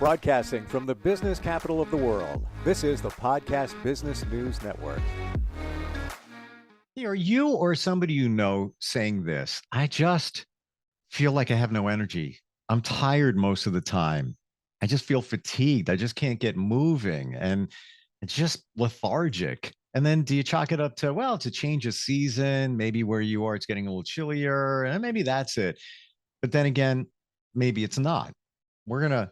Broadcasting from the business capital of the world, this is the Podcast Business News Network. Are you or somebody you know saying this? I just feel like I have no energy. I'm tired most of the time. I just feel fatigued. I just can't get moving and it's just lethargic. And then do you chalk it up to, well, it's a change of season, maybe where you are, it's getting a little chillier, and maybe that's it. But then again, maybe it's not. We're going to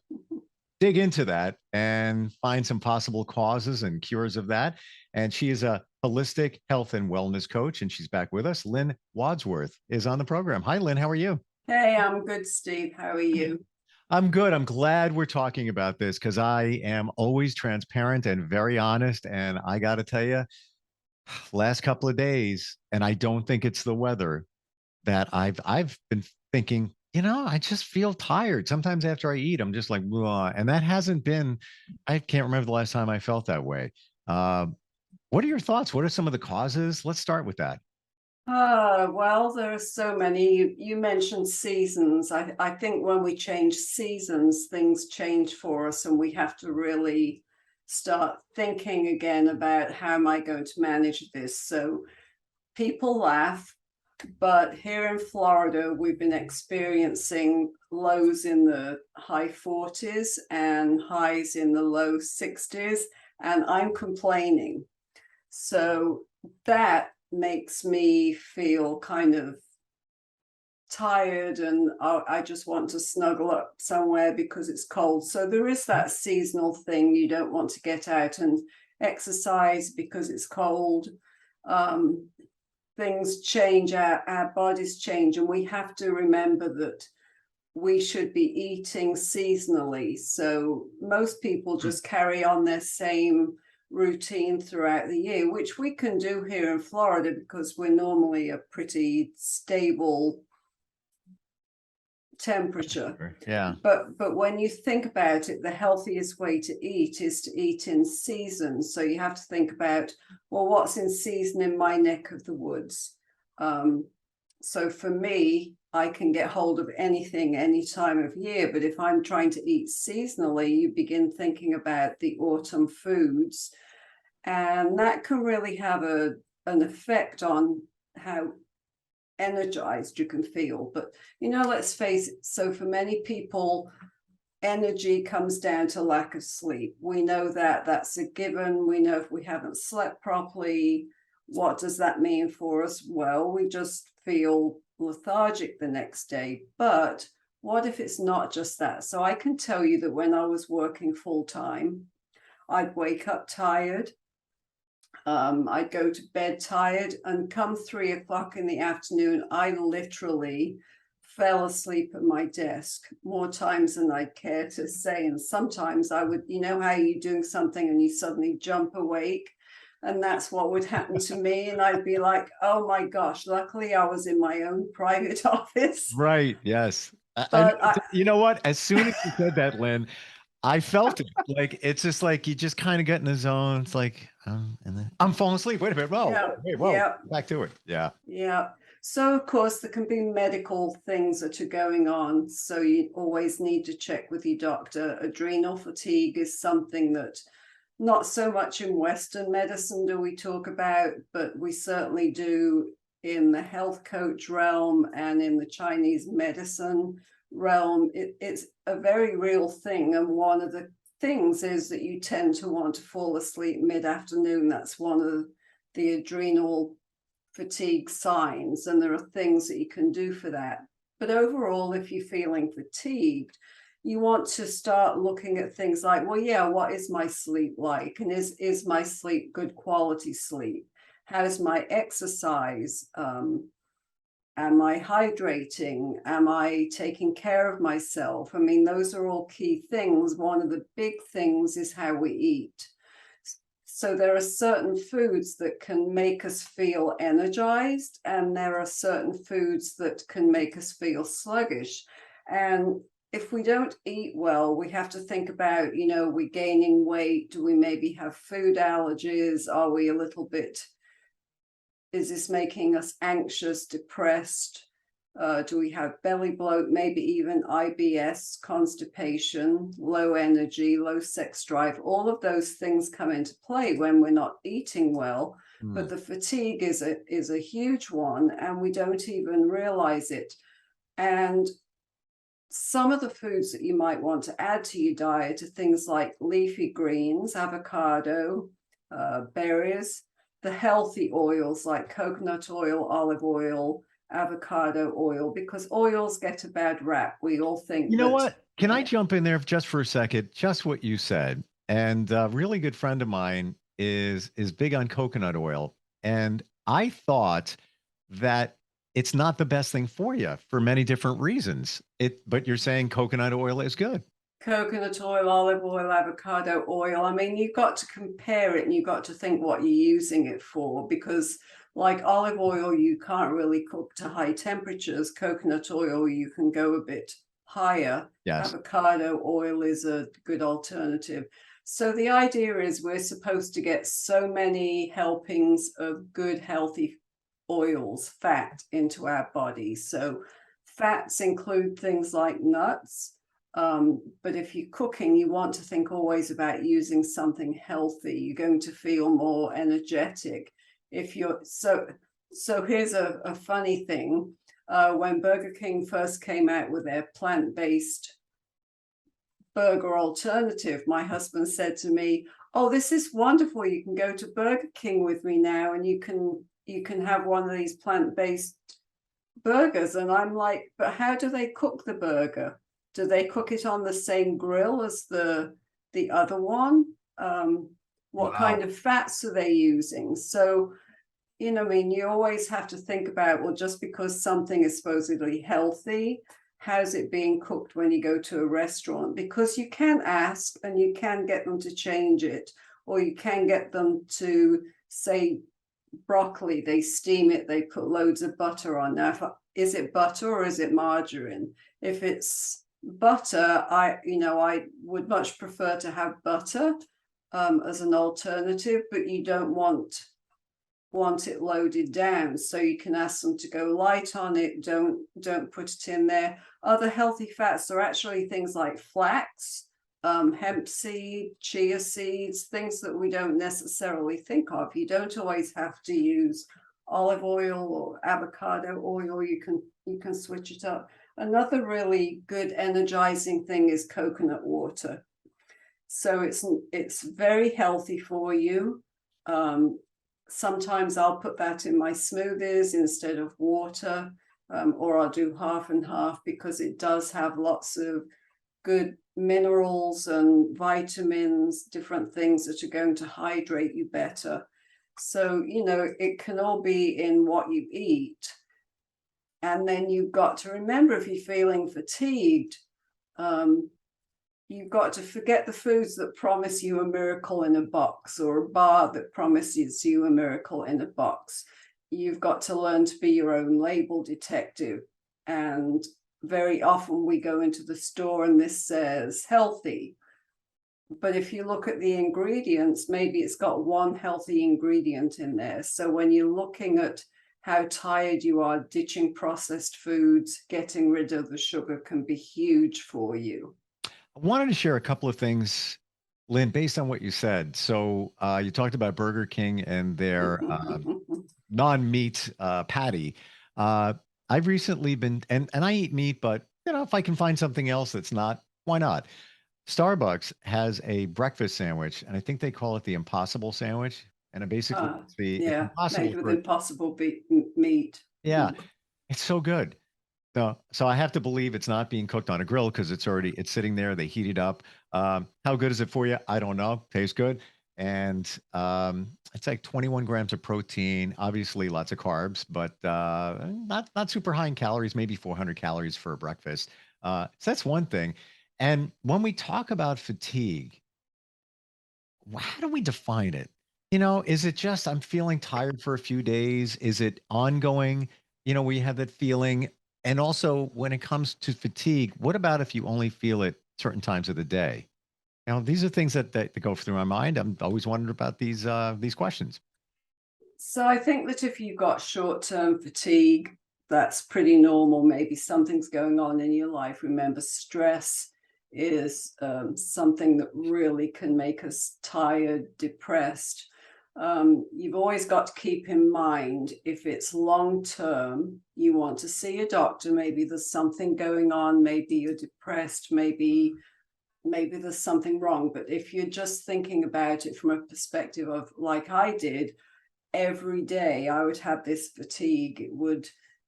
dig into that and find some possible causes and cures of that. And she is a holistic health and wellness coach, and she's back with us. Lynne Wadsworth is on the program. Hi, Lynne. How are you? Hey, I'm good, Steve. How are you? I'm good. I'm glad we're talking about this because I am always transparent and very honest. And I got to tell you, last couple of days, and I don't think it's the weather, that I've been thinking, I just feel tired. Sometimes after I eat, I'm just like, "Ugh," and that hasn't been, I can't remember the last time I felt that way. What are your thoughts? What are some of the causes? Let's start with that. Well, there are so many. You mentioned seasons. I think when we change seasons, things change for us, and we have to really start thinking again about how am I going to manage this. So people laugh. But here in Florida, we've been experiencing lows in the high 40s and highs in the low 60s, and I'm complaining. So that makes me feel kind of tired, and I just want to snuggle up somewhere because it's cold. So there is that seasonal thing. You don't want to get out and exercise because it's cold. Things change, our bodies change, and we have to remember that we should be eating seasonally. So most people just carry on their same routine throughout the year, which we can do here in Florida because we're normally a pretty stable temperature. Yeah. But when you think about it, the healthiest way to eat is to eat in season. So you have to think about, well, what's in season in my neck of the woods? So for me, I can get hold of anything any time of year. But if I'm trying to eat seasonally, you begin thinking about the autumn foods, and that can really have an effect on how energized you can feel. But let's face it, so for many people, energy comes down to lack of sleep. We know that that's a given. We know if we haven't slept properly, what does that mean for us? Well, we just feel lethargic the next day. But what if it's not just that? So I can tell you that when I was working full time, I'd wake up tired. I'd go to bed tired, and come 3 o'clock in the afternoon, I literally fell asleep at my desk more times than I'd care to say. And sometimes I would, how you're doing something and you suddenly jump awake, and that's what would happen to me. And I'd be like, oh my gosh, luckily I was in my own private office. Right. Yes. But You know what? As soon as you said that, Lynne, I felt it. Like, it's just like you just kind of get in the zone. It's like, and then I'm falling asleep. Wait a minute. Whoa, Yeah, wait, whoa, yeah. back to it. Yeah. Yeah. So of course there can be medical things that are going on. So you always need to check with your doctor. Adrenal fatigue is something that not so much in Western medicine do we talk about, but we certainly do in the health coach realm and in the Chinese medicine realm. It's a very real thing. And one of the things is that you tend to want to fall asleep mid-afternoon. That's one of the adrenal fatigue signs, and there are things that you can do for that. But overall, if you're feeling fatigued, you want to start looking at things like, well, yeah, what is my sleep like? And is my sleep good quality sleep? How's my exercise? Am I hydrating? Am I taking care of myself? I mean, those are all key things. One of the big things is how we eat. So there are certain foods that can make us feel energized, and there are certain foods that can make us feel sluggish. And if we don't eat well, we have to think about, we're gaining weight. Do we maybe have food allergies? Are we a little bit, is this making us anxious, depressed? Do we have belly bloat, maybe even IBS, constipation, low energy, low sex drive? All of those things come into play when we're not eating well. But the fatigue is a huge one, and we don't even realize it. And some of the foods that you might want to add to your diet are things like leafy greens, avocado, berries, the healthy oils like coconut oil, olive oil, avocado oil, because oils get a bad rap. We all think You know that. what? Can I jump in there just for a second? Just what you said. And a really good friend of mine is big on coconut oil. And I thought that it's not the best thing for you for many different reasons. But you're saying coconut oil is good. Coconut oil, olive oil, avocado oil. I mean, you've got to compare it and you've got to think what you're using it for, because like olive oil, you can't really cook to high temperatures. Coconut oil, you can go a bit higher. Yes. Avocado oil is a good alternative. So the idea is we're supposed to get so many helpings of good, healthy oils, fat into our body. So fats include things like nuts. But if you're cooking, you want to think always about using something healthy. You're going to feel more energetic. If you're so here's a funny thing. When Burger King first came out with their plant-based burger alternative, my husband said to me, "Oh, this is wonderful. You can go to Burger King with me now, and you can have one of these plant-based burgers." And I'm like, "But how do they cook the burger? Do they cook it on the same grill as the other one? What kind of fats are they using?" So, I mean, you always have to think about, well, just because something is supposedly healthy, how's it being cooked when you go to a restaurant? Because you can ask and you can get them to change it, or you can get them to say broccoli, they steam it, they put loads of butter on. Now, is it butter or is it margarine? If it's butter, I would much prefer to have butter as an alternative, but you don't want it loaded down, so you can ask them to go light on it. Don't put it in there. Other healthy fats are actually things like flax, hemp seed, chia seeds, things that we don't necessarily think of. You don't always have to use olive oil or avocado oil. You can switch it up. Another really good energizing thing is coconut water. So it's very healthy for you. Sometimes I'll put that in my smoothies instead of water, or I'll do half and half, because it does have lots of good minerals and vitamins, different things that are going to hydrate you better. So, it can all be in what you eat. And then you've got to remember, if you're feeling fatigued, you've got to forget the foods that promise you a miracle in a box, or a bar that promises you a miracle in a box. You've got to learn to be your own label detective. And very often we go into the store and this says healthy. But if you look at the ingredients, maybe it's got one healthy ingredient in there. So when you're looking at how tired you are, ditching processed foods, getting rid of the sugar can be huge for you. I wanted to share a couple of things, Lynn, based on what you said. So you talked about Burger King and their non-meat patty. I've recently been, and I eat meat, but if I can find something else that's not, why not? Starbucks has a breakfast sandwich, and I think they call it the Impossible Sandwich. And it basically it's impossible made with for impossible meat. yeah, it's so good. So I have to believe it's not being cooked on a grill, because it's sitting there. They heat it up. How good is it for you? I don't know. Tastes good. And it's like 21 grams of protein, obviously lots of carbs, but not super high in calories, maybe 400 calories for a breakfast. So that's one thing. And when we talk about fatigue, how do we define it? Is it just I'm feeling tired for a few days? Is it ongoing? We have that feeling. And also, when it comes to fatigue, what about if you only feel it certain times of the day? These are things that go through my mind. I'm always wondering about these questions. So I think that if you've got short-term fatigue, that's pretty normal. Maybe something's going on in your life. Remember, stress is something that really can make us tired, depressed. You've always got to keep in mind, if it's long term, you want to see a doctor. Maybe there's something going on, maybe you're depressed, maybe there's something wrong. But if you're just thinking about it from a perspective of, like I did, every day I would have this fatigue, it would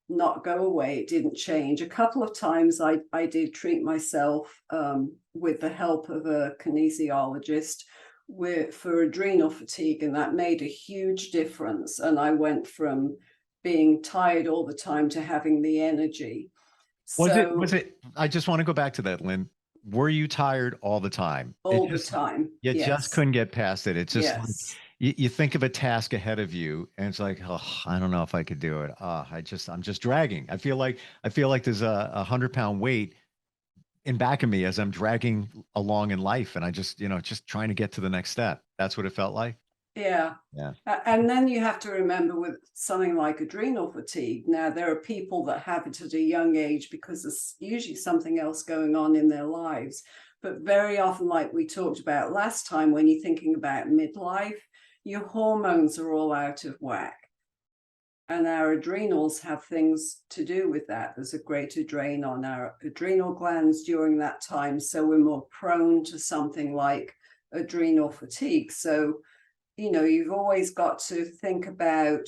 not go away, it didn't change. A couple of times I did treat myself with the help of a kinesiologist for adrenal fatigue, and that made a huge difference. And I went from being tired all the time to having the energy. Was it, I just want to go back to that, Lynn. Were you tired all the time? All the time. You Yes. just couldn't get past it. It's just like, Yes. you think of a task ahead of you and it's like, oh, I don't know if I could do it. I'm just dragging. I feel like there's a 100-pound weight in back of me as I'm dragging along in life. And I just, just trying to get to the next step. That's what it felt like. Yeah. Yeah. And then you have to remember, with something like adrenal fatigue, now there are people that have it at a young age because there's usually something else going on in their lives. But very often, like we talked about last time, when you're thinking about midlife, your hormones are all out of whack. And our adrenals have things to do with that. There's a greater drain on our adrenal glands during that time. So we're more prone to something like adrenal fatigue. So, you've always got to think about,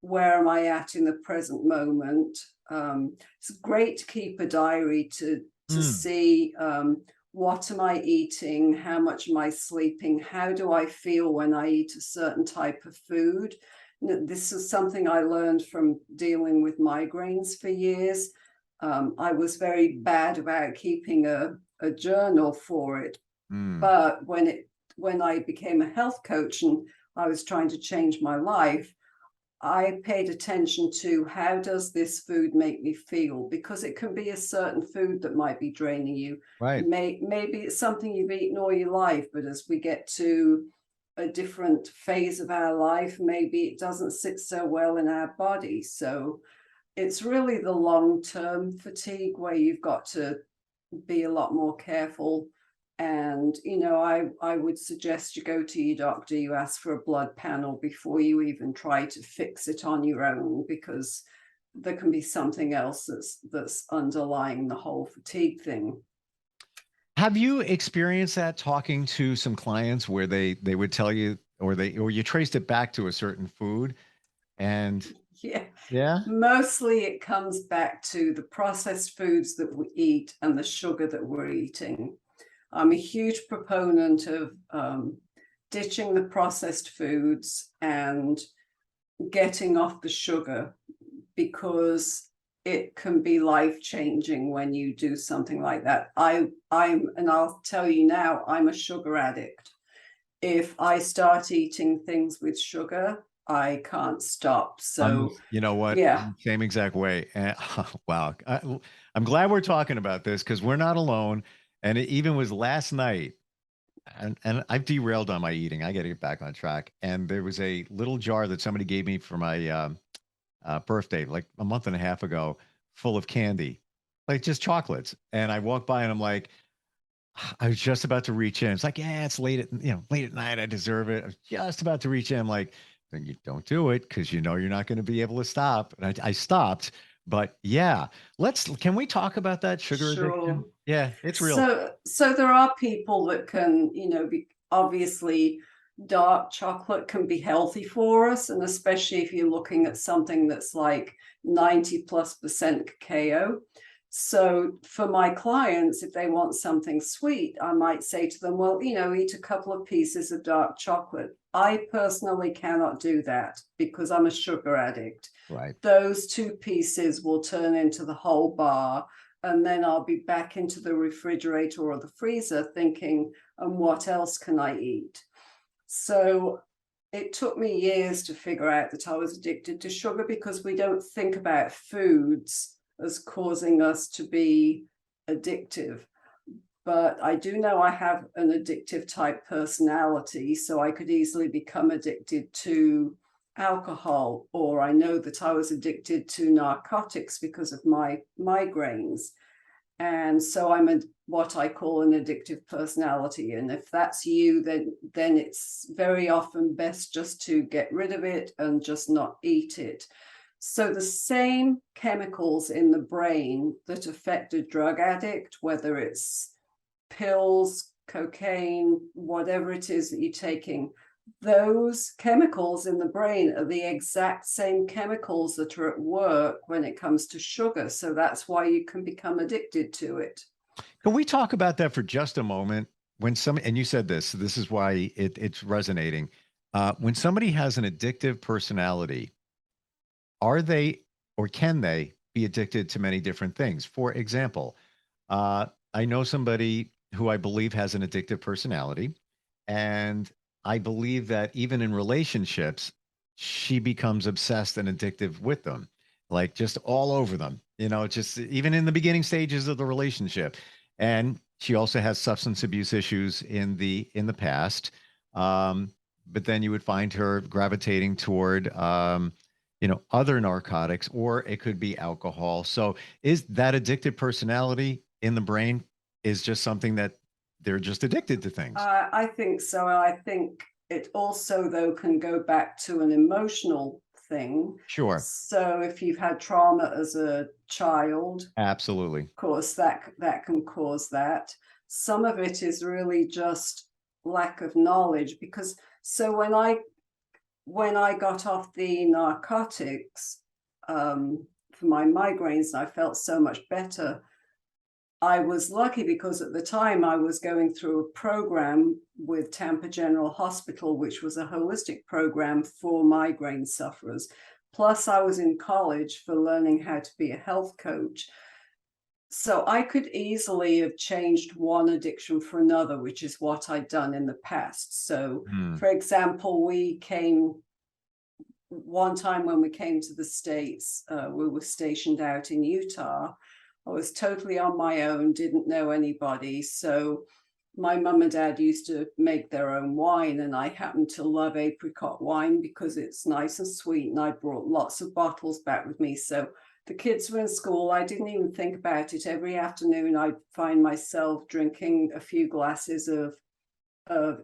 where am I at in the present moment? It's great to keep a diary to see, what am I eating? How much am I sleeping? How do I feel when I eat a certain type of food? This is something I learned from dealing with migraines for years. I was very bad about keeping a journal for it. But when I became a health coach and I was trying to change my life, I paid attention to, how does this food make me feel? Because it can be a certain food that might be draining you. Right. Maybe it's something you've eaten all your life, but as we get to a different phase of our life, maybe it doesn't sit so well in our body. So it's really the long-term fatigue where you've got to be a lot more careful. And, I would suggest you go to your doctor, you ask for a blood panel before you even try to fix it on your own, because there can be something else that's underlying the whole fatigue thing. Have you experienced that, talking to some clients where they would tell you, or you traced it back to a certain food? And yeah, mostly it comes back to the processed foods that we eat and the sugar that we're eating. I'm a huge proponent of ditching the processed foods and getting off the sugar, because it can be life-changing when you do something like that. And I'll tell you now, I'm a sugar addict. If I start eating things with sugar, I can't stop. So, you know what? yeah. Same exact way. And, wow. I'm glad we're talking about this, because we're not alone. And it even was last night, and I've derailed on my eating. I got to get back on track. And there was a little jar that somebody gave me for my birthday, like a month and a half ago, full of candy, like just chocolates. And I walked by and I'm like, I was just about to reach in. It's like, yeah, it's late at night. I deserve it. I was just about to reach in. I'm like, then you don't do it, because you're not going to be able to stop. And I stopped. But yeah, can we talk about that sugar addiction? Yeah, it's real. So there are people that can, obviously dark chocolate can be healthy for us, and especially if you're looking at something that's like 90+% cacao. So for my clients, if they want something sweet, I might say to them, well, eat a couple of pieces of dark chocolate. I personally cannot do that because I'm a sugar addict. Right. Those 2 pieces will turn into the whole bar. And then I'll be back into the refrigerator or the freezer thinking, and what else can I eat? So it took me years to figure out that I was addicted to sugar, because we don't think about foods as causing us to be addictive. But I do know I have an addictive type personality, so I could easily become addicted to alcohol, or I know that I was addicted to narcotics because of my migraines. And so I'm what I call an addictive personality. And if that's you, then it's very often best just to get rid of it and just not eat it. So the same chemicals in the brain that affect a drug addict, whether it's pills, cocaine, whatever it is that you're taking, those chemicals in the brain are the exact same chemicals that are at work when it comes to sugar. So that's why you can become addicted to it. Can we talk about that for just a moment? When some, and you said this is why it's resonating. When somebody has an addictive personality, are they or can they be addicted to many different things? For example, I know somebody who I believe has an addictive personality, and I believe that even in relationships, she becomes obsessed and addictive with them, like just all over them, just even in the beginning stages of the relationship. And she also has substance abuse issues in the past. But then you would find her gravitating toward other narcotics, or it could be alcohol. So is that addictive personality in the brain is just something that they're just addicted to things? I think so. I think it also, though, can go back to an emotional thing. Sure. So if you've had trauma as a child, Absolutely. of course, that can cause that. Some of it is really just lack of knowledge, because so when I got off the narcotics for my migraines, I felt so much better. I was lucky because at the time I was going through a program with Tampa General Hospital, which was a holistic program for migraine sufferers. Plus, I was in college for learning how to be a health coach. So I could easily have changed one addiction for another, which is what I'd done in the past. So, for example, we came one time when we came to the States, we were stationed out in Utah. I was totally on my own, didn't know anybody. So my mum and dad used to make their own wine, and I happened to love apricot wine because it's nice and sweet, and I brought lots of bottles back with me. So the kids were in school. I didn't even think about it. Every afternoon I'd find myself drinking a few glasses of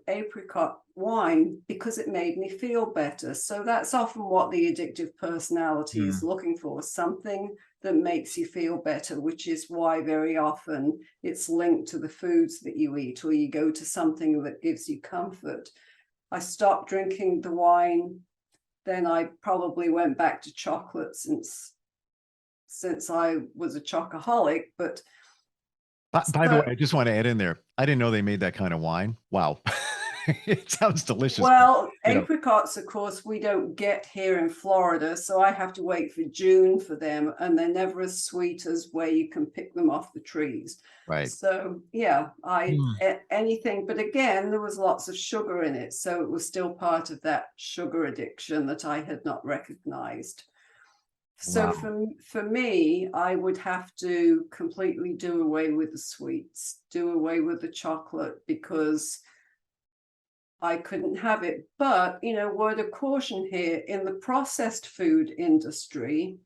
apricot wine because it made me feel better. So that's often what the addictive personality is looking for, something that makes you feel better, which is why very often it's linked to the foods that you eat, or you go to something that gives you comfort. I stopped drinking the wine, then I probably went back to chocolate since I was a chocoholic. But By the way, I just want to add in there, I didn't know they made that kind of wine. Wow. It sounds delicious. Well, apricots, of course, we don't get here in Florida, so I have to wait for June for them, and they're never as sweet as where you can pick them off the trees. Right. So yeah, anything, but again, there was lots of sugar in it, so it was still part of that sugar addiction that I had not recognized. So for me, I would have to completely do away with the sweets, do away with the chocolate, because I couldn't have it. But, word of caution here, in the processed food industry,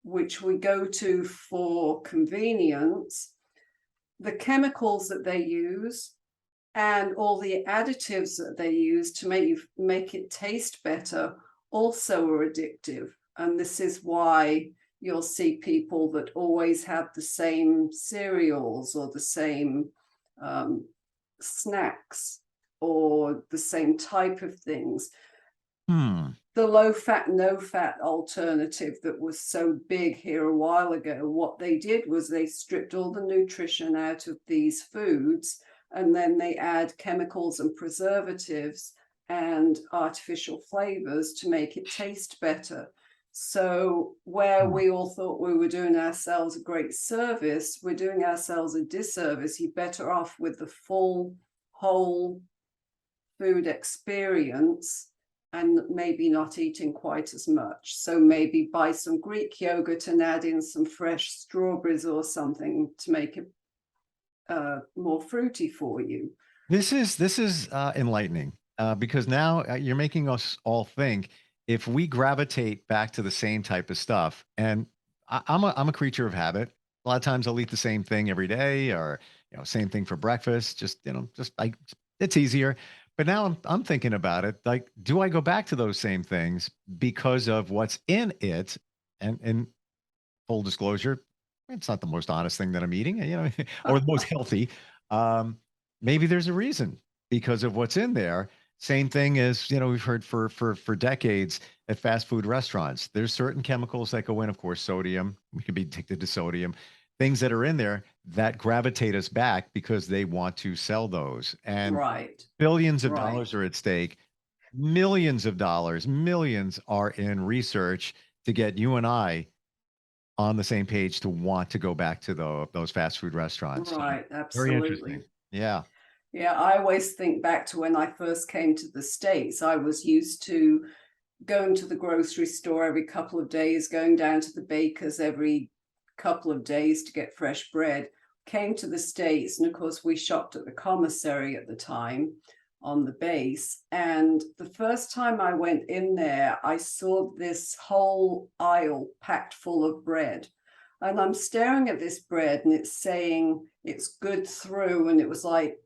which we go to for convenience, the chemicals that they use and all the additives that they use to make it taste better also are addictive. And this is why you'll see people that always have the same cereals or the same snacks or the same type of things. The low fat, no fat alternative that was so big here a while ago, what they did was they stripped all the nutrition out of these foods, and then they add chemicals and preservatives and artificial flavors to make it taste better. So where we all thought we were doing ourselves a great service, we're doing ourselves a disservice. You're better off with the full, whole food experience and maybe not eating quite as much. So maybe buy some Greek yogurt and add in some fresh strawberries or something to make it more fruity for you. This is enlightening because now you're making us all think, if we gravitate back to the same type of stuff, and I'm a creature of habit. A lot of times I'll eat the same thing every day, or same thing for breakfast. Just just like it's easier. But now I'm thinking about it. Like, do I go back to those same things because of what's in it? And full disclosure, it's not the most honest thing that I'm eating, or the most healthy. Um, Maybe there's a reason because of what's in there. Same thing as we've heard for decades at fast food restaurants. There's certain chemicals that go in, of course, sodium. We can be addicted to sodium. Things that are in there that gravitate us back because they want to sell those. And Right. billions of Right. dollars are at stake. Millions of dollars, millions are in research to get you and I on the same page to want to go back to those fast food restaurants. So, Right. very Absolutely. interesting. Yeah. Yeah, I always think back to when I first came to the States. I was used to going to the grocery store every couple of days, going down to the baker's every couple of days to get fresh bread. Came to the States, and of course, we shopped at the commissary at the time on the base. And the first time I went in there, I saw this whole aisle packed full of bread. And I'm staring at this bread, and it's saying it's good through, and it was like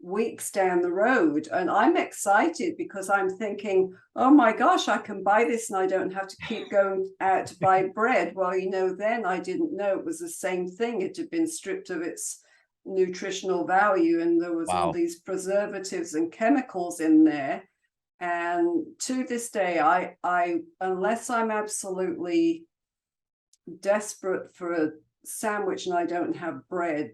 weeks down the road. And I'm excited because I'm thinking, oh my gosh, I can buy this and I don't have to keep going out to buy bread. Well, then I didn't know it was the same thing. It had been stripped of its nutritional value, and there was all Wow. these preservatives and chemicals in there. And to this day, I unless I'm absolutely desperate for a sandwich and I don't have bread,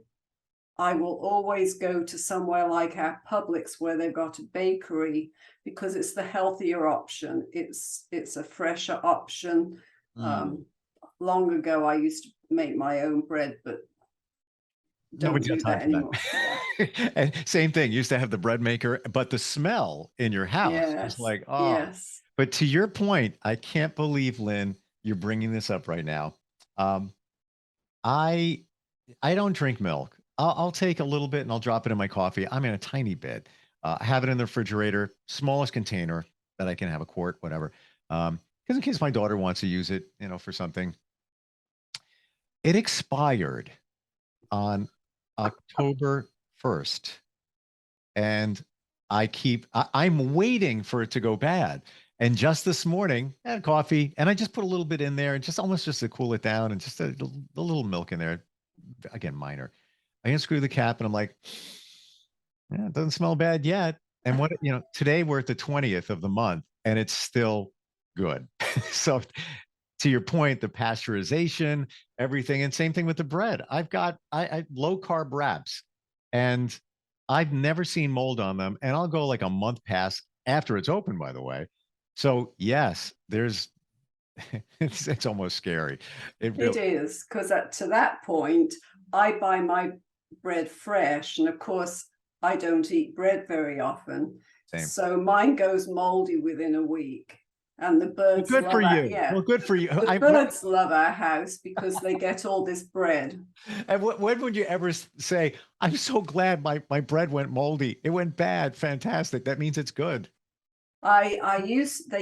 I will always go to somewhere like our Publix where they've got a bakery, because it's the healthier option. It's a fresher option. Mm. Long ago, I used to make my own bread, but don't Nobody's got do time that for anymore. Yeah. that. And same thing. Used to have the bread maker, but the smell in your house is Yes. like, oh. Yes. But to your point, I can't believe, Lynn, you're bringing this up right now. Um, I I don't drink milk. I'll take a little bit and I'll drop it in my coffee. I mean, a tiny bit. I have it in the refrigerator, smallest container that I can have, a quart, whatever. Because in case my daughter wants to use it, for something. It expired on October 1st, and I'm waiting for it to go bad. And just this morning, I had coffee, and I just put a little bit in there, and just to cool it down, and just a little milk in there. Again, minor. I unscrew the cap, and I'm like, yeah, it doesn't smell bad yet. And today we're at the 20th of the month, and it's still good. So, to your point, the pasteurization, everything, and same thing with the bread. I've got I low carb wraps, and I've never seen mold on them, and I'll go like a month past after it's open, by the way. So yes, there's it's almost scary. It It really is, because to that point, I buy my bread fresh, and of course, I don't eat bread very often. same. So mine goes moldy within a week. And the Well, birds good for love it. you. Yeah, Well, good for you. the birds love our house because they get all this bread. And when would you ever say, "I'm so glad my bread went moldy. It went bad. Fantastic. That means it's good." They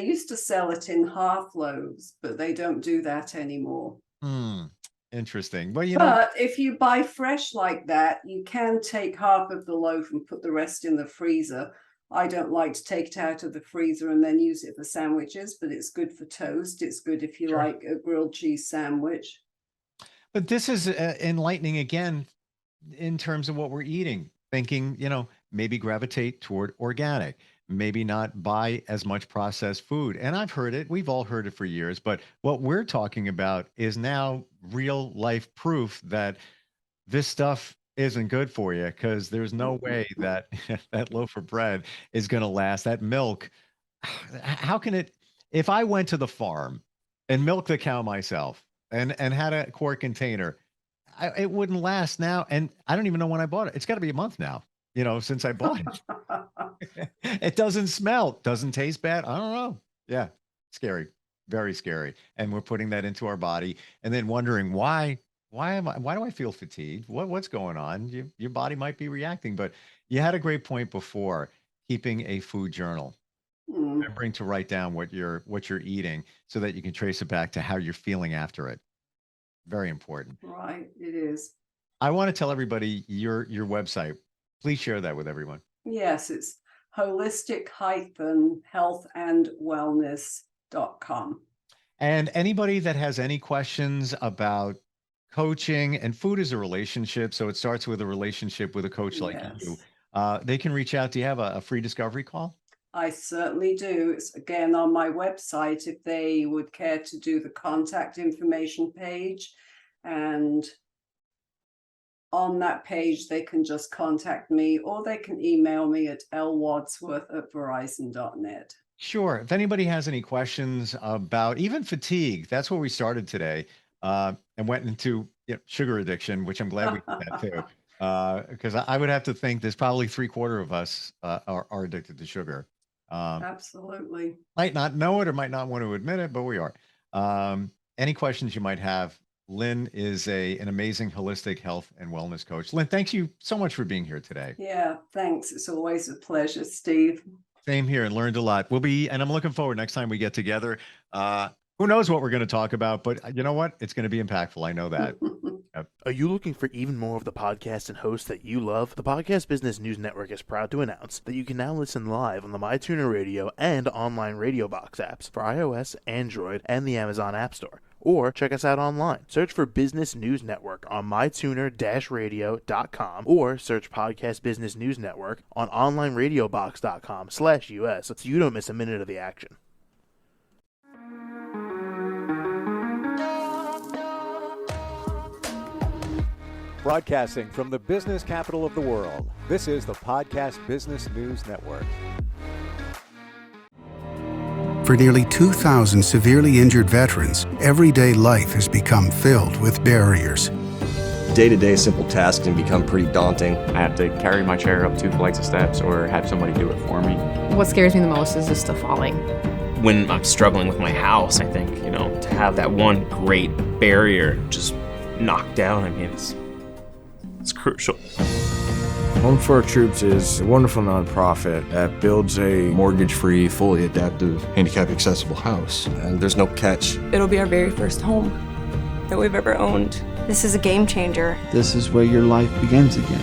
used to sell it in half loaves, but they don't do that anymore. Hmm. Interesting. Well, But if you buy fresh like that, you can take half of the loaf and put the rest in the freezer. I don't like to take it out of the freezer and then use it for sandwiches, but it's good for toast. It's good if you sure. like a grilled cheese sandwich. But this is enlightening again in terms of what we're eating. Thinking, maybe gravitate toward organic, maybe not buy as much processed food. And I've heard it, we've all heard it for years, but what we're talking about is now real life proof that this stuff isn't good for you, because there's no way that that loaf of bread is going to last. That milk, how can it, if I went to the farm and milked the cow myself and had a quart container, it wouldn't last now. And I don't even know when I bought it. It's got to be a month now, since I bought it. It doesn't smell, doesn't taste bad. I don't know. Yeah, scary, very scary. And we're putting that into our body and then wondering why do I feel fatigued? What's going on? Your body might be reacting, but you had a great point before, keeping a food journal. remembering to write down what you're eating so that you can trace it back to how you're feeling after it. Very important. Right, it is. I want to tell everybody your website. Please share that with everyone. Yes, it's holistic-healthandwellness.com. And anybody that has any questions about coaching, and food is a relationship, so it starts with a relationship with a coach like you. They can reach out. Do you have a free discovery call? I certainly do. It's again on my website if they would care to do the contact information page. And on that page, they can just contact me, or they can email me at lwadsworth@verizon.net. Sure. If anybody has any questions about even fatigue, that's where we started today, and went into sugar addiction, which I'm glad we did that too. Because I would have to think there's probably 3/4 of us are addicted to sugar. Absolutely. Might not know it or might not want to admit it, but we are. Any questions you might have, Lynne is an amazing holistic health and wellness coach. Lynne, thanks you so much for being here today. Yeah, thanks. It's always a pleasure, Steve. Same here, and learned a lot. And I'm looking forward next time we get together. Who knows what we're going to talk about, but you know what? It's going to be impactful. I know that. Yep. Are you looking for even more of the podcasts and hosts that you love? The Podcast Business News Network is proud to announce that you can now listen live on the MyTuner Radio and online Radio Box apps for iOS, Android, and the Amazon App Store. Or check us out online. Search for Business News Network on mytuner-radio.com or search Podcast Business News Network on onlineradiobox.com/US so you don't miss a minute of the action. Broadcasting from the business capital of the world, this is the Podcast Business News Network. For nearly 2,000 severely injured veterans, everyday life has become filled with barriers. Day-to-day simple tasks can become pretty daunting. I have to carry my chair up 2 flights of steps or have somebody do it for me. What scares me the most is just the falling. When I'm struggling with my house, I think, to have that one great barrier just knocked down, it's crucial. Home for Our Troops is a wonderful nonprofit that builds a mortgage-free, fully adaptive, handicap-accessible house. And there's no catch. It'll be our very first home that we've ever owned. This is a game changer. This is where your life begins again.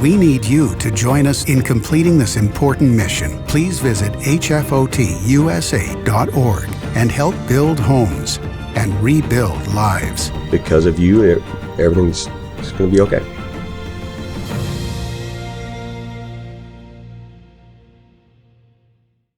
We need you to join us in completing this important mission. Please visit hfotusa.org and help build homes and rebuild lives. Because of you, everything's going to be okay.